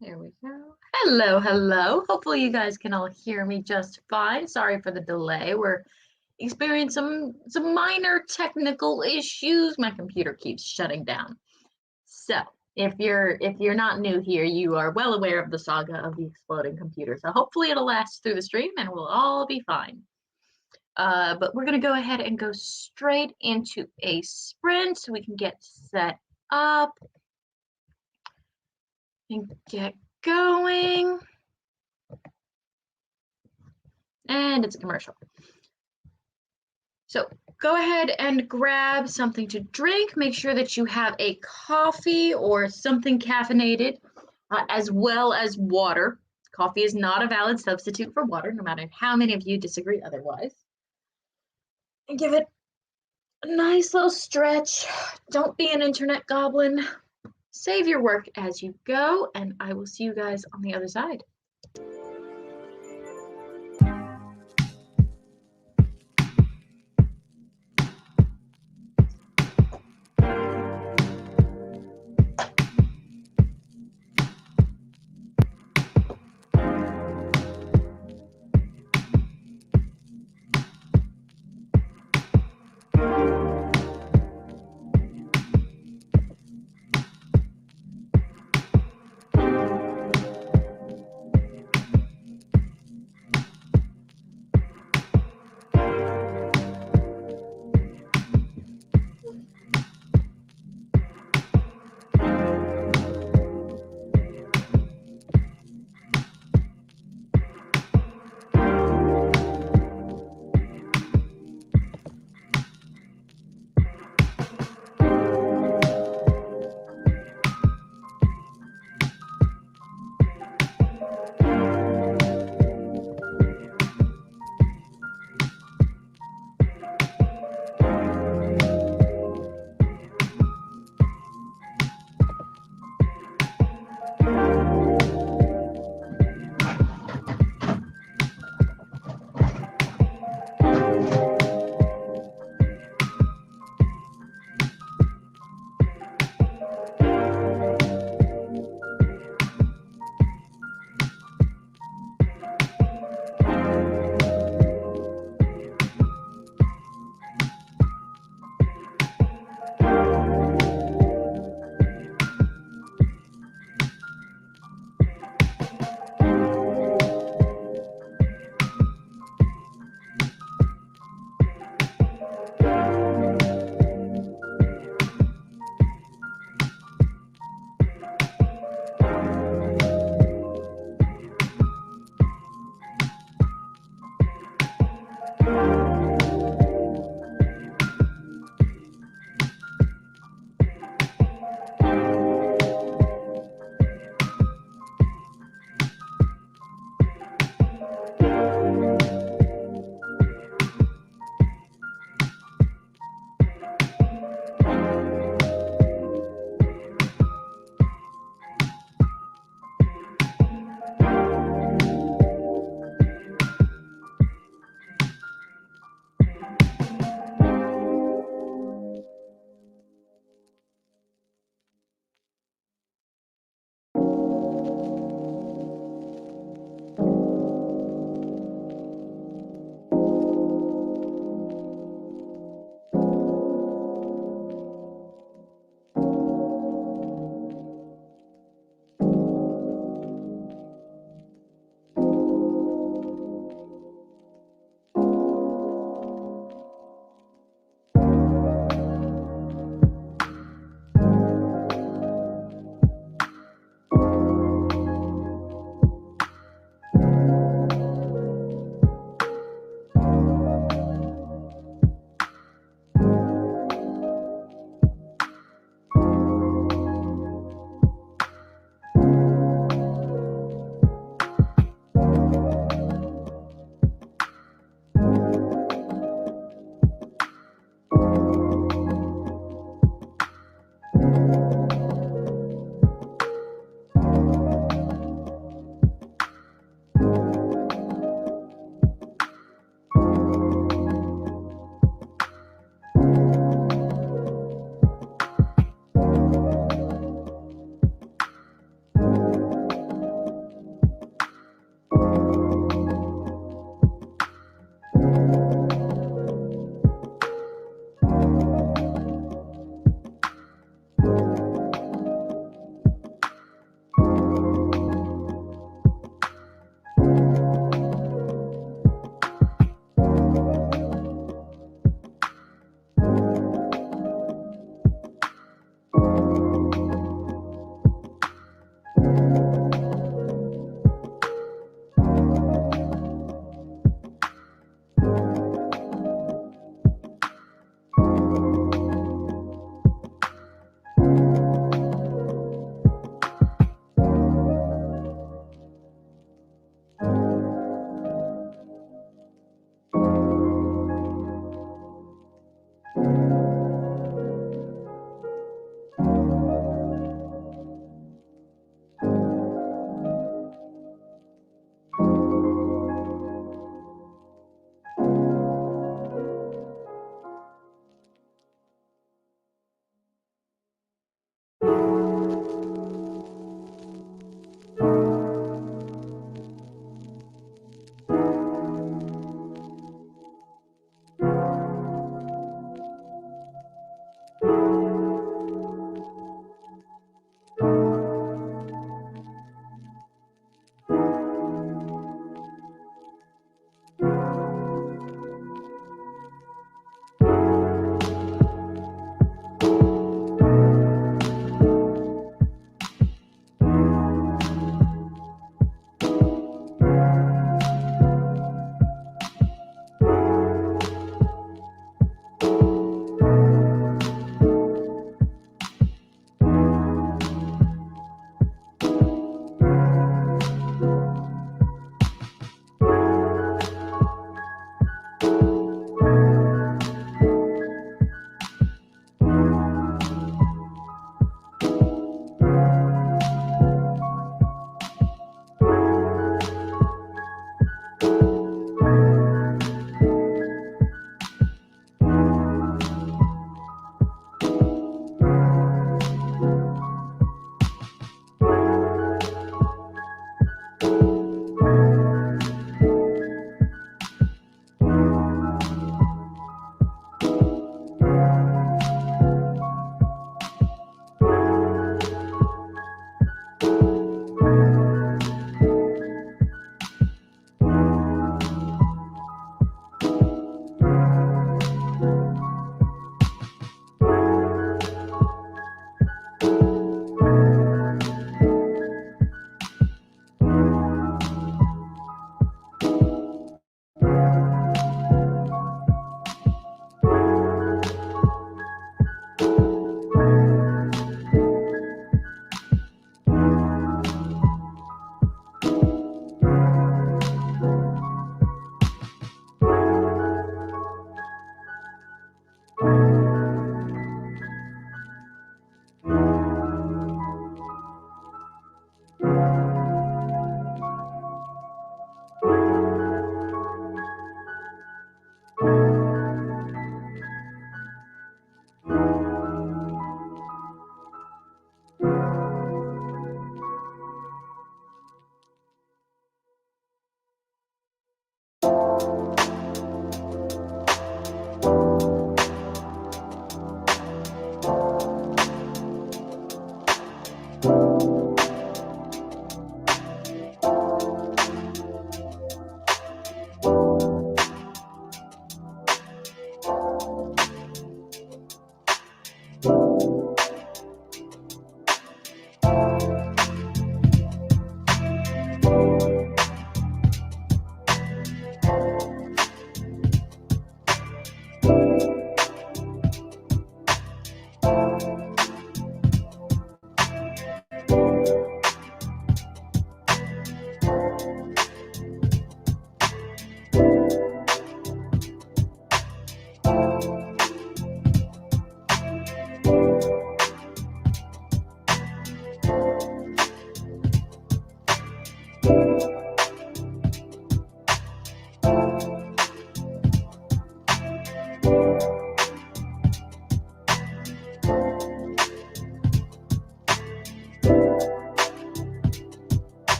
There we go. Hello, hello. Hopefully you guys can all hear me just fine. Sorry for the delay. We're experiencing some minor technical issues. My computer keeps shutting down. So if you're not new here, you are well aware of the saga of the exploding computer. So hopefully it'll last through the stream and we'll all be fine. But we're gonna go ahead and go straight into a sprint so we can get set up and get going. And it's a commercial. So go ahead and grab something to drink. Make sure that you have a coffee or something caffeinated, as well as water. Coffee is not a valid substitute for water, no matter how many of you disagree otherwise. And give it a nice little stretch. Don't be an internet goblin. Save your work as you go, and I will see you guys on the other side.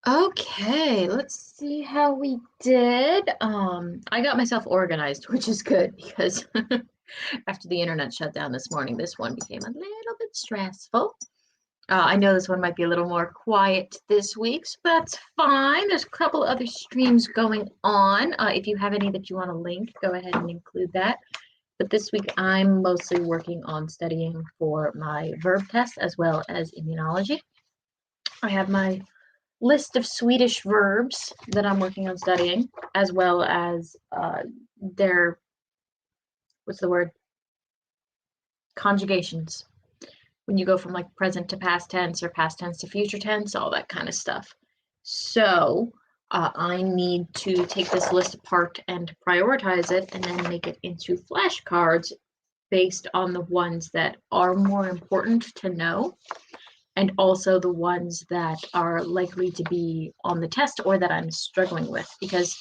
Okay, let's see how we did. I got myself organized, which is good because after the internet shut down this morning, this one became a little bit stressful. I know this one might be a little more quiet this week, so that's fine. There's a couple other streams going on. If you have any that you want to link, go ahead and include that. But this week, I'm mostly working on studying for my verb test as well as immunology. I have my list of Swedish verbs that I'm working on studying, as well as their, what's the word? Conjugations. When you go from like present to past tense or past tense to future tense, all that kind of stuff. So I need to take this list apart and prioritize it and then make it into flashcards based on the ones that are more important to know and also the ones that are likely to be on the test or that I'm struggling with. Because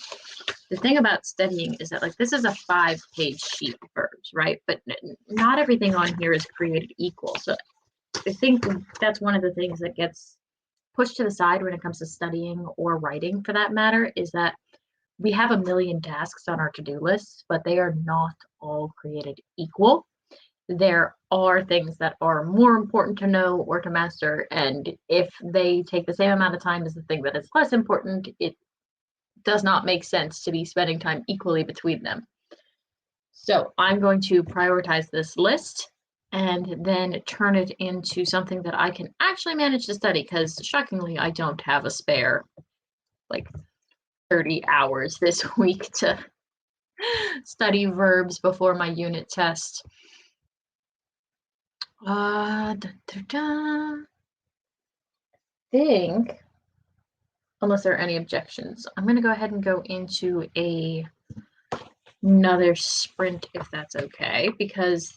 the thing about studying is that like this is a 5-page sheet of verbs, right? But not everything on here is created equal. So I think that's one of the things that gets pushed to the side when it comes to studying or writing for that matter, is that we have a million tasks on our to-do list, but they are not all created equal. There are things that are more important to know or to master, and if they take the same amount of time as the thing that is less important, it does not make sense to be spending time equally between them. So I'm going to prioritize this list and then turn it into something that I can actually manage to study, because shockingly, I don't have a spare like 30 hours this week to study verbs before my unit test. I think, unless there are any objections, I'm going to go ahead and go into another sprint if that's okay, because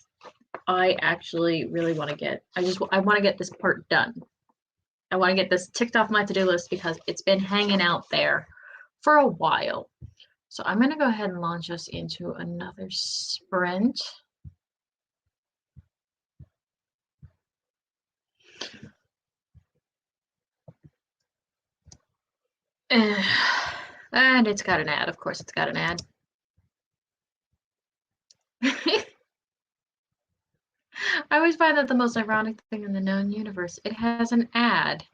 I actually really want to get, I want to get this part done. I want to get this ticked off my to-do list because it's been hanging out there for a while. So I'm going to go ahead and launch us into another sprint. And it's got an ad. Of course, it's got an ad. I always find that the most ironic thing in the known universe. It has an ad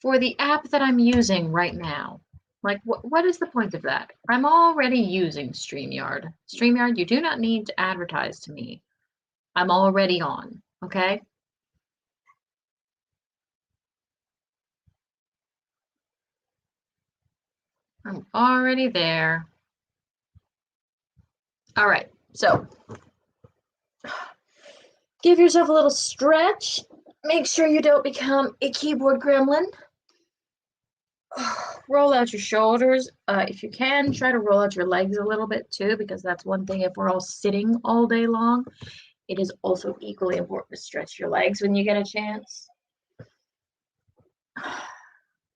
for the app that I'm using right now. Like, what is the point of that? I'm already using StreamYard. StreamYard, you do not need to advertise to me. I'm already on, okay? I'm already there. All right, so give yourself a little stretch. Make sure you don't become a keyboard gremlin. Roll out your shoulders. If you can, try to roll out your legs a little bit too, because that's one thing. If we're all sitting all day long, it is also equally important to stretch your legs when you get a chance.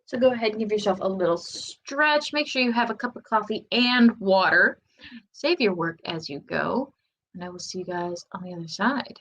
So go ahead and give yourself a little stretch. Make sure you have a cup of coffee and water. Save your work as you go, and I will see you guys on the other side.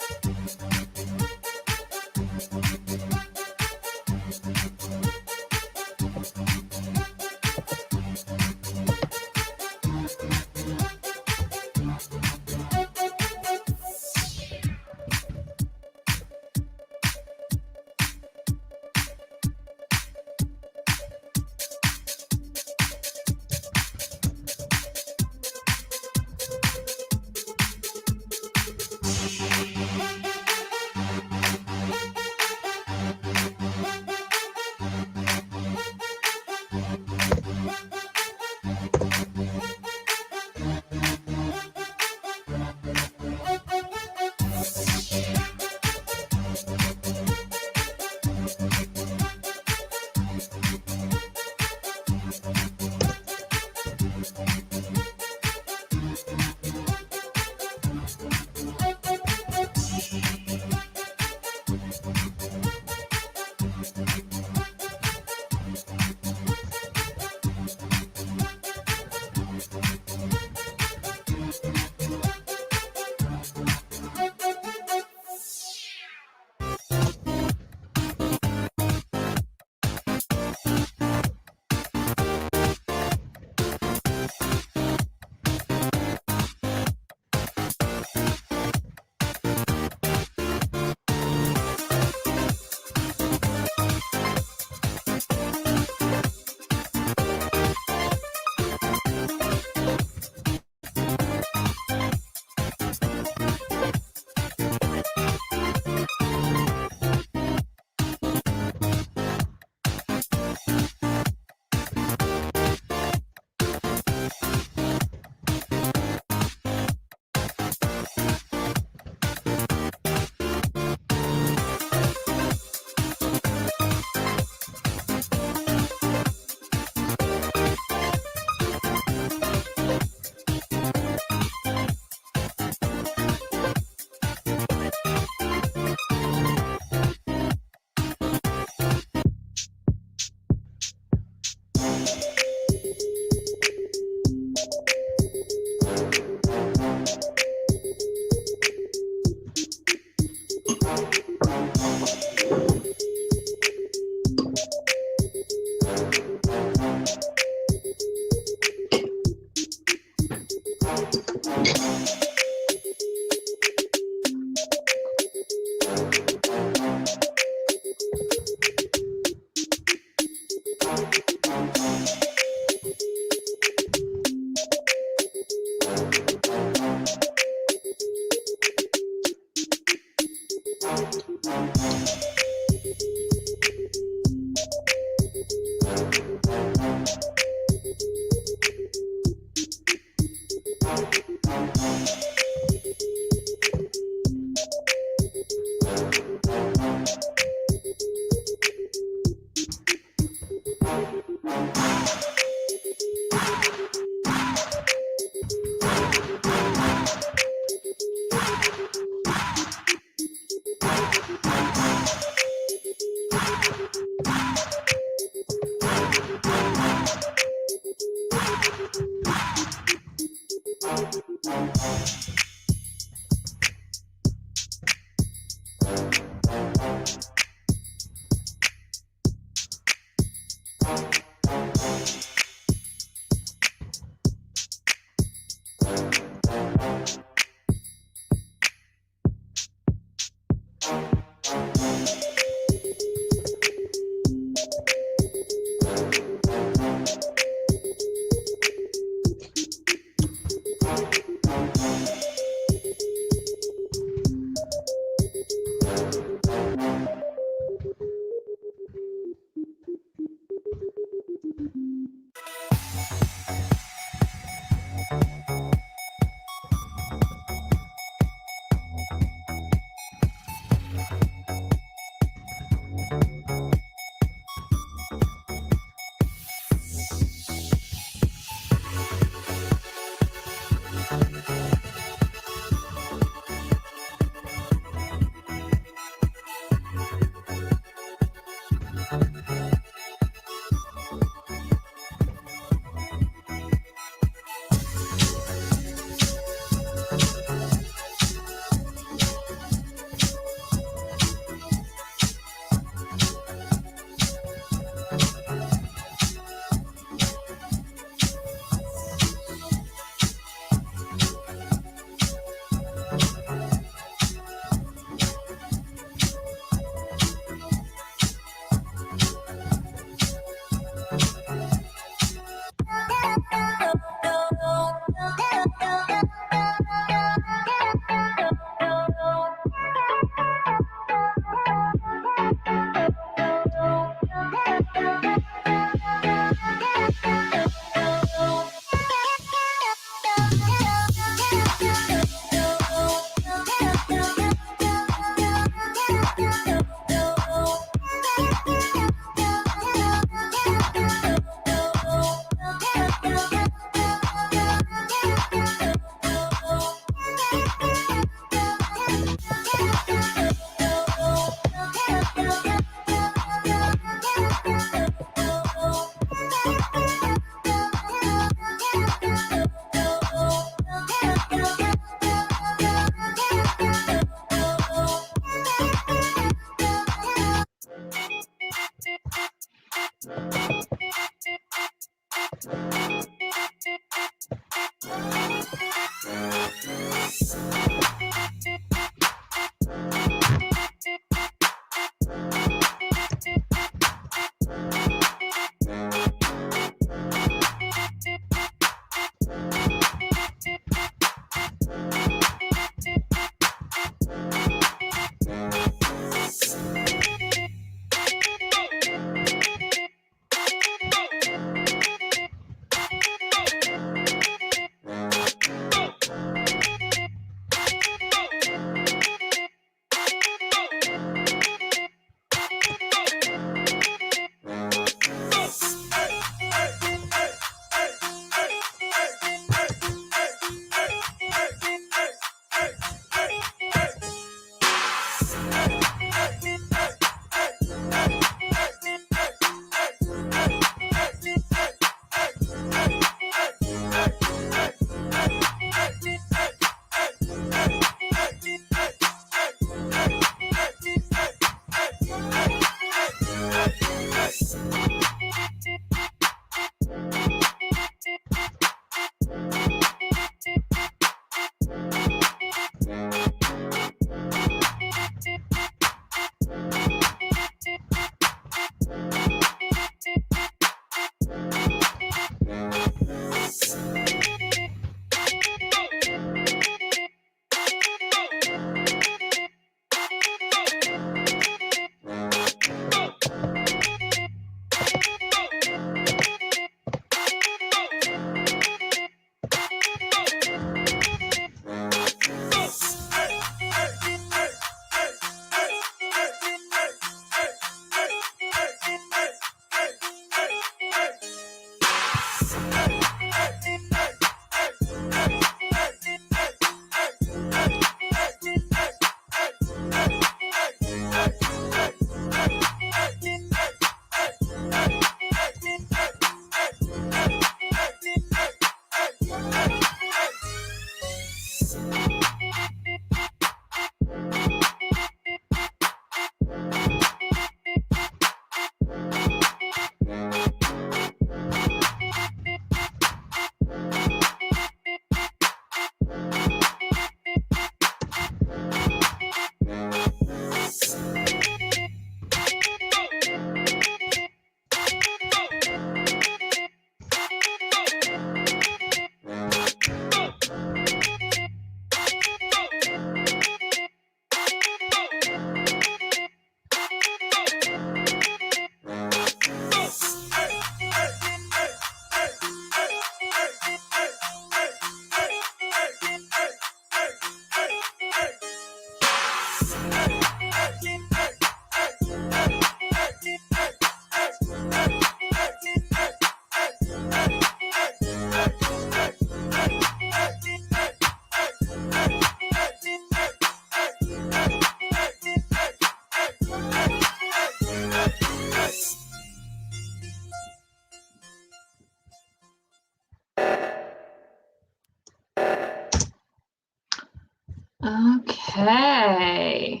Okay.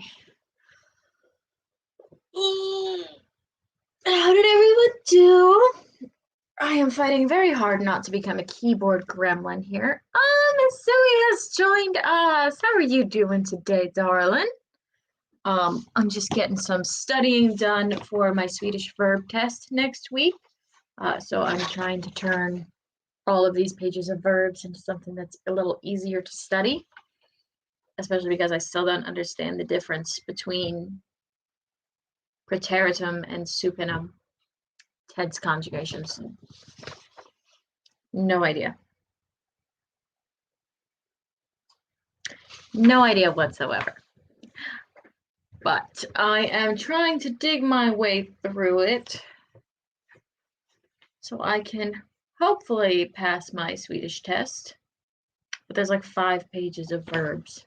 How did everyone do? I am fighting very hard not to become a keyboard gremlin here. Miss Zoe has joined us. How are you doing today, darling? I'm just getting some studying done for my Swedish verb test next week. So I'm trying to turn all of these pages of verbs into something that's a little easier to study, especially because I still don't understand the difference between praeteritum and supinum tense conjugations. No idea. No idea whatsoever. But I am trying to dig my way through it so I can hopefully pass my Swedish test. But there's like 5 pages of verbs.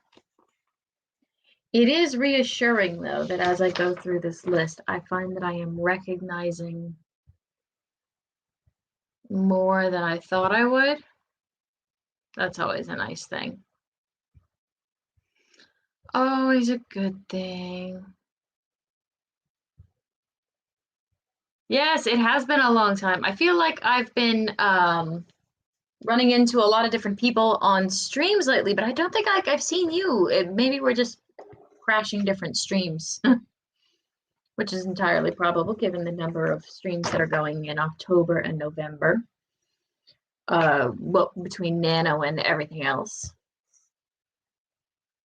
It is reassuring, though, that as I go through this list, I find that I am recognizing more than I thought I would. That's always a nice thing. Always a good thing. Yes, it has been a long time. I feel like I've been running into a lot of different people on streams lately, but I don't think I've seen you. Maybe we're just crashing different streams, which is entirely probable given the number of streams that are going in October and November. Well, between Nano and everything else.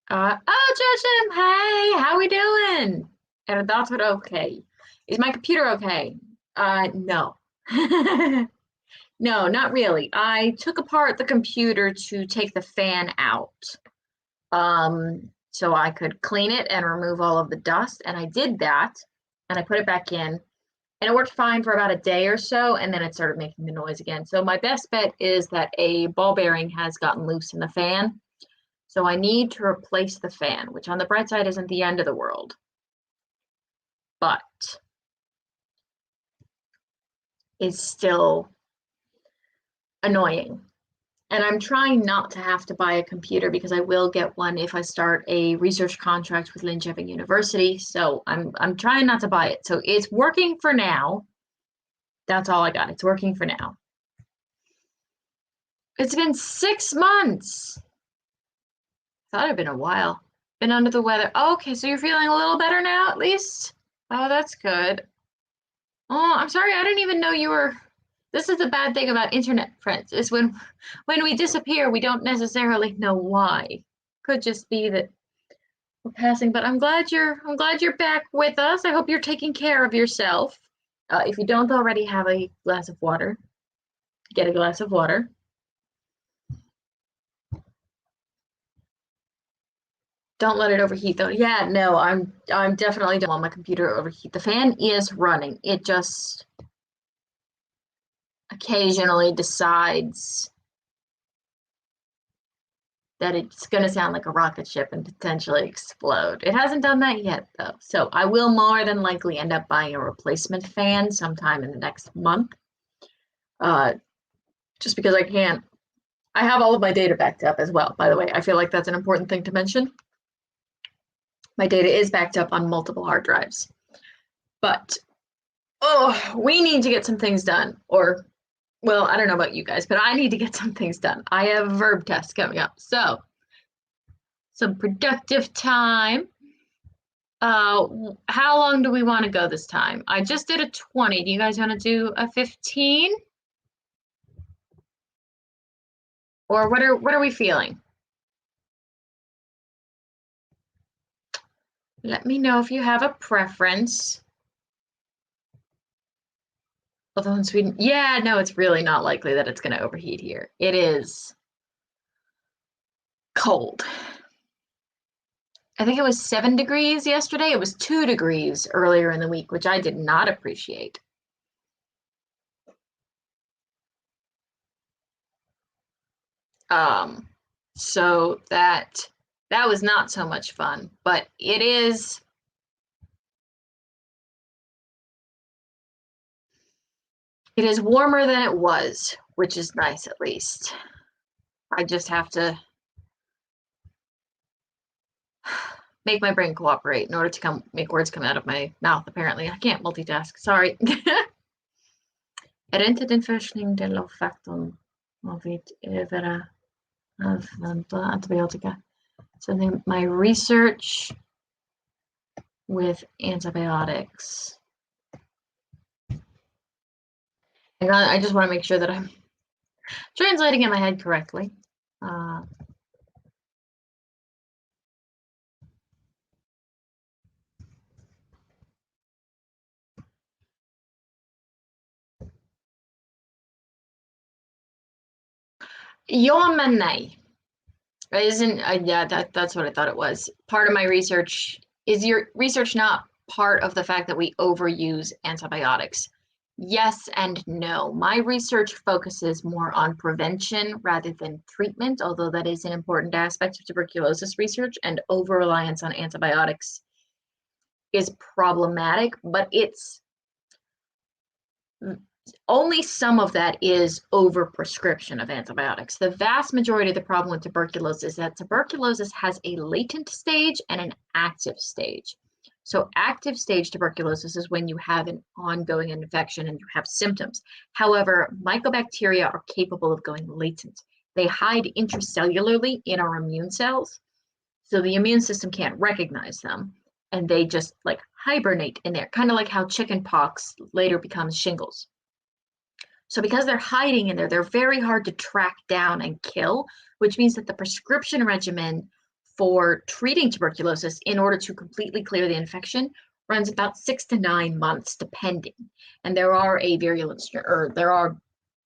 Oh, Joshim, hey, how we doing? And that's what okay. Is my computer okay? No. No, not really. I took apart the computer to take the fan out, so I could clean it and remove all of the dust, and I did that, and I put it back in, and it worked fine for about a day or so, and then it started making the noise again. So my best bet is that a ball bearing has gotten loose in the fan, so I need to replace the fan, which on the bright side isn't the end of the world, but is still annoying. And I'm trying not to have to buy a computer because I will get one if I start a research contract with Linköping University. So I'm trying not to buy it. So it's working for now. That's all I got. It's working for now. It's been 6 months. Thought it'd been a while. Been under the weather. Oh, okay, so you're feeling a little better now at least? Oh, that's good. Oh, I'm sorry. I didn't even know you were. This is the bad thing about internet friends, is when we disappear, we don't necessarily know why. Could just be that we're passing, but I'm glad you're back with us. I hope you're taking care of yourself. If you don't already have a glass of water, get a glass of water. Don't let it overheat though. Yeah, no, I'm definitely don't want my computer to overheat. The fan is running. It just occasionally decides that it's going to sound like a rocket ship and potentially explode. It hasn't done that yet, though. So I will more than likely end up buying a replacement fan sometime in the next month. Just because I can't. I have all of my data backed up as well, by the way. I feel like that's an important thing to mention. My data is backed up on multiple hard drives. But, oh, we need to get some things done. Or, well, I don't know about you guys, but I need to get some things done. I have a verb test coming up. So, some productive time. How long do we want to go this time? I just did a 20. Do you guys want to do a 15? Or what are we feeling? Let me know if you have a preference. Although in Sweden, yeah, no, it's really not likely that it's going to overheat here. It is cold. I think it was 7 degrees yesterday. It was 2 degrees earlier in the week, which I did not appreciate. So that was not so much fun, but it is warmer than it was, which is nice at least. I just have to make my brain cooperate in order to make words come out of my mouth, apparently. I can't multitask, sorry. Är det inte din forskning av faktorn av övriga använda antibiotika? So my research with antibiotics. And I just want to make sure that I'm translating in my head correctly. Ja, men nej. Isn't yeah, that's what I thought it was. Part of my research is your research not part of the fact that we overuse antibiotics. Yes and no. My research focuses more on prevention rather than treatment, although that is an important aspect of tuberculosis research, and over-reliance on antibiotics is problematic, but it's only some of that is overprescription of antibiotics. The vast majority of the problem with tuberculosis is that tuberculosis has a latent stage and an active stage. So active stage tuberculosis is when you have an ongoing infection and you have symptoms. However, mycobacteria are capable of going latent. They hide intracellularly in our immune cells, so the immune system can't recognize them, and they just like hibernate in there, kind of like how chicken pox later becomes shingles. So because they're hiding in there, they're very hard to track down and kill, which means that the prescription regimen for treating tuberculosis in order to completely clear the infection runs about 6 to 9 months, depending. And there are there are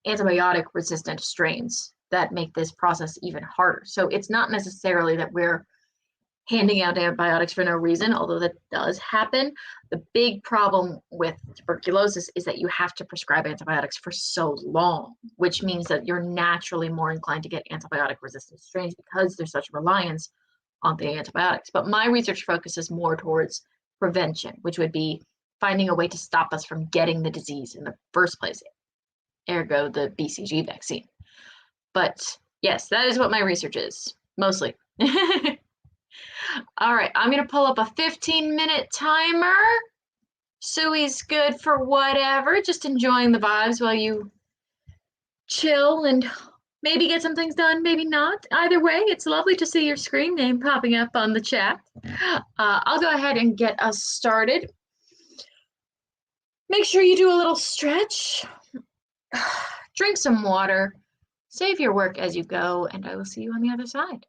antibiotic resistant strains that make this process even harder. So it's not necessarily that we're handing out antibiotics for no reason, although that does happen. The big problem with tuberculosis is that you have to prescribe antibiotics for so long, which means that you're naturally more inclined to get antibiotic resistant strains because there's such reliance on the antibiotics. But my research focuses more towards prevention, which would be finding a way to stop us from getting the disease in the first place, ergo the BCG vaccine. But yes, that is what my research is, mostly. All right, I'm gonna pull up a 15-minute timer. Suey's good for whatever, just enjoying the vibes while you chill and maybe get some things done, maybe not. Either way, it's lovely to see your screen name popping up on the chat. I'll go ahead and get us started. Make sure you do a little stretch, drink some water, save your work as you go, and I will see you on the other side.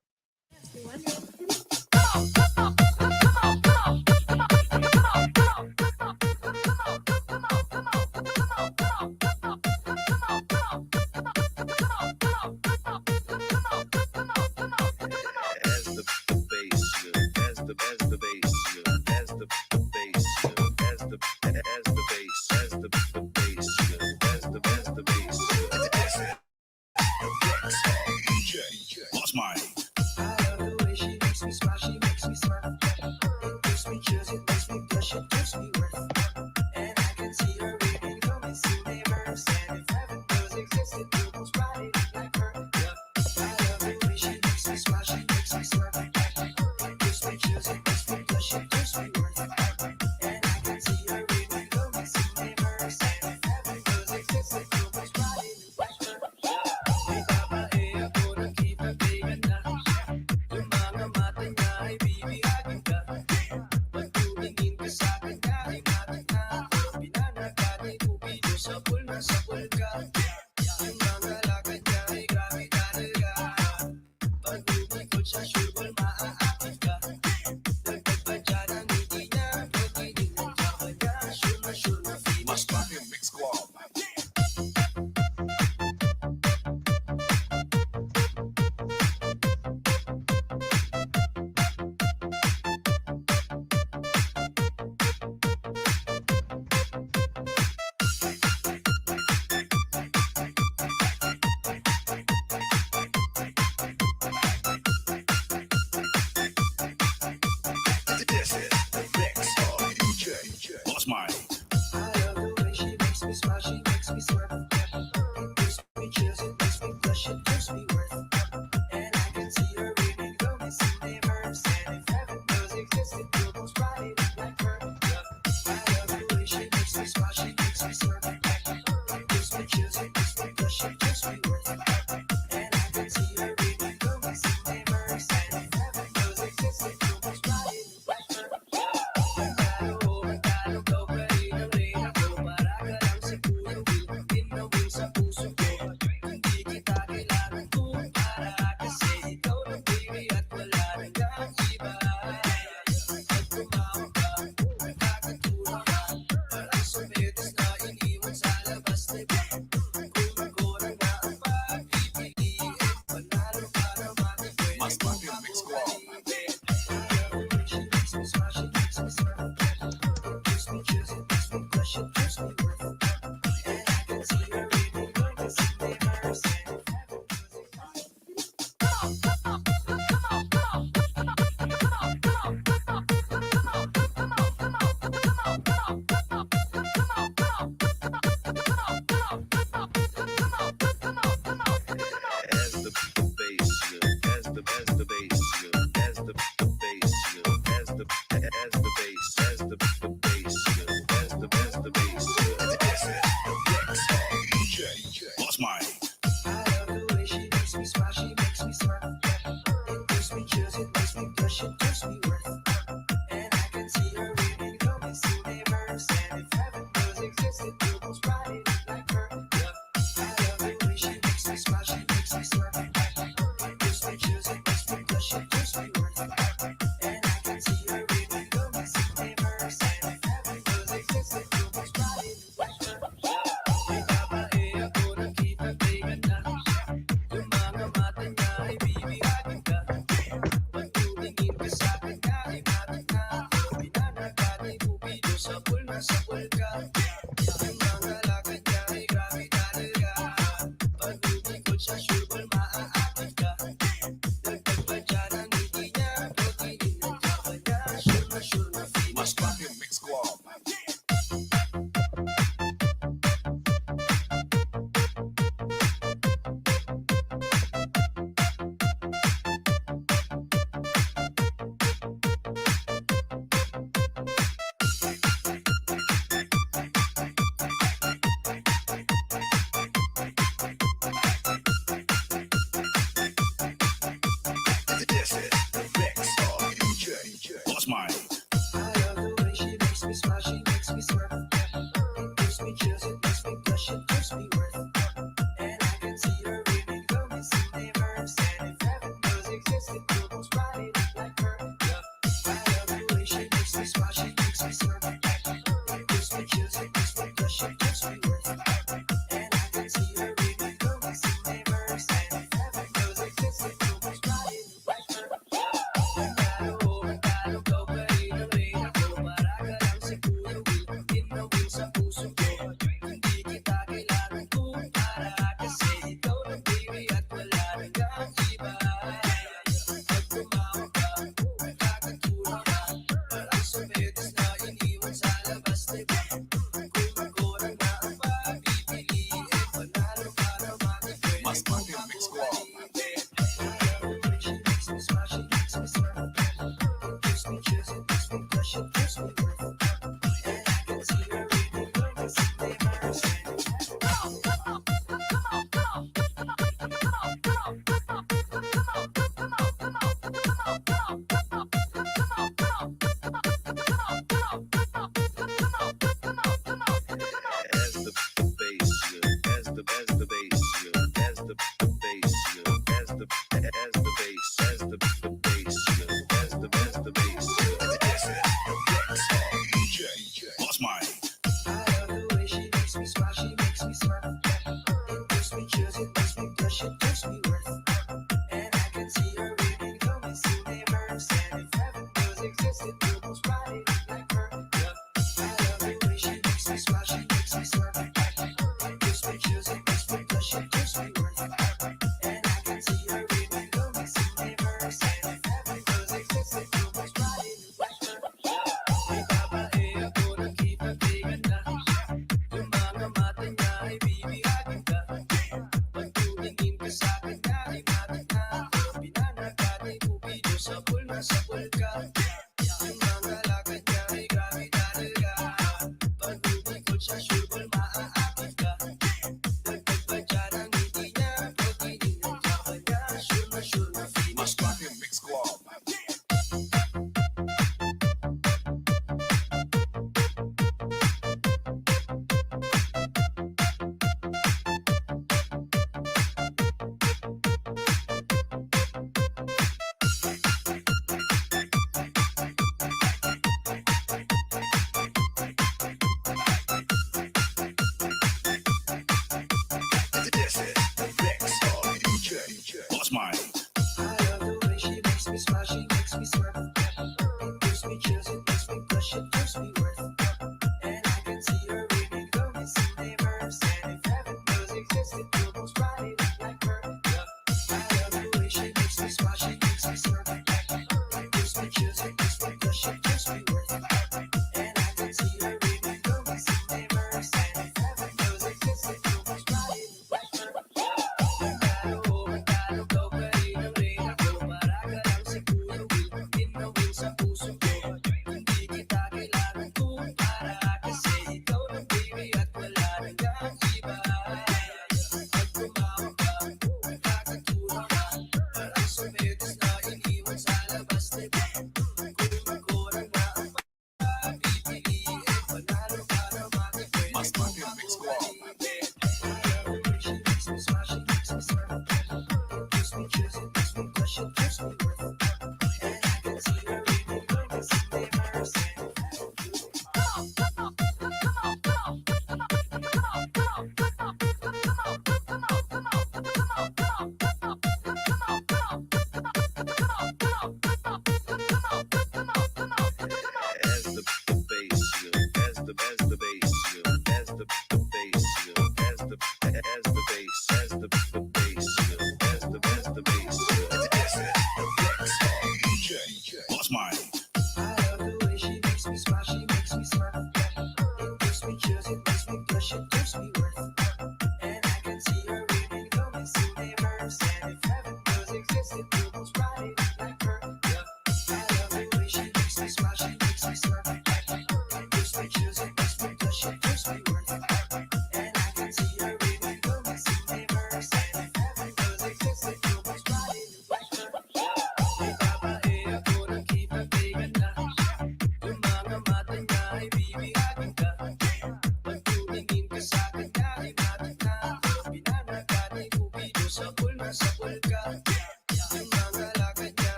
Lost my.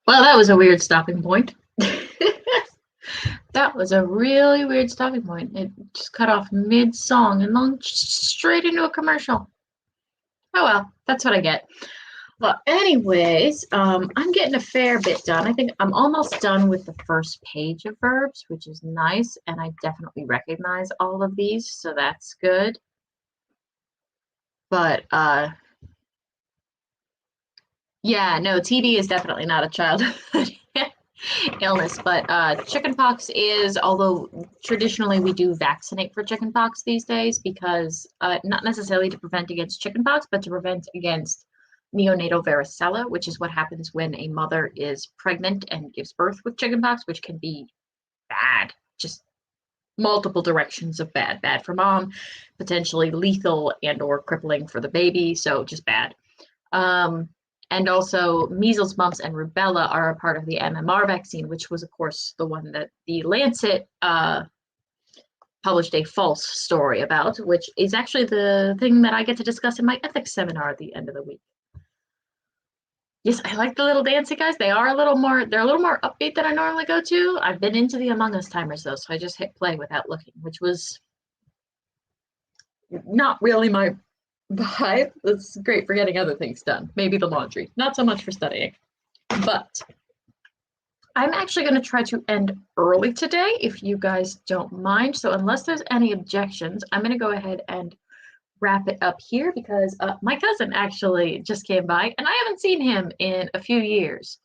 Well, that was a weird stopping point. That was a really weird stopping point. It just cut off mid-song and then straight into a commercial. Oh well, that's what I get. Well, anyways, I'm getting a fair bit done. I think I'm almost done with the first page of verbs, which is nice, and I definitely recognize all of these, so that's good. But yeah, no, TB is definitely not a childhood illness, but chickenpox is, although traditionally we do vaccinate for chickenpox these days because not necessarily to prevent against chickenpox, but to prevent against neonatal varicella, which is what happens when a mother is pregnant and gives birth with chickenpox, which can be bad, just multiple directions of bad. Bad for mom, potentially lethal and or crippling for the baby, so just bad. And also measles, mumps, and rubella are a part of the MMR vaccine, which was, of course, the one that the Lancet published a false story about, which is actually the thing that I get to discuss in my ethics seminar at the end of the week. Yes, I like the little dancing guys. They're a little more upbeat than I normally go to. I've been into the Among Us timers though, so I just hit play without looking, which was not really my vibe. It's great for getting other things done. Maybe the laundry, not so much for studying. But I'm actually going to try to end early today, if you guys don't mind. So unless there's any objections, I'm going to go ahead and wrap it up here because my cousin actually just came by and I haven't seen him in a few years.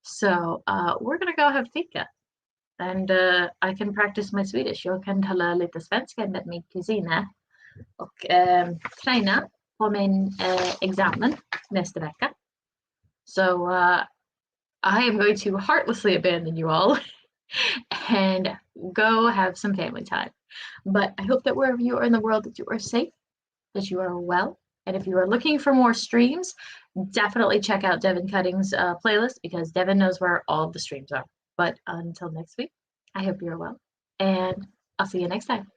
So we're going to go have fika. And I can practice my Swedish. Jag kan tala lite svenska med min kusine och träna på min examen nästa vecka. So I am going to heartlessly abandon you all and go have some family time. But I hope that wherever you are in the world that you are safe, that you are well. And if you are looking for more streams, definitely check out Devin Cutting's playlist because Devin knows where all of the streams are. But until next week, I hope you're well and I'll see you next time.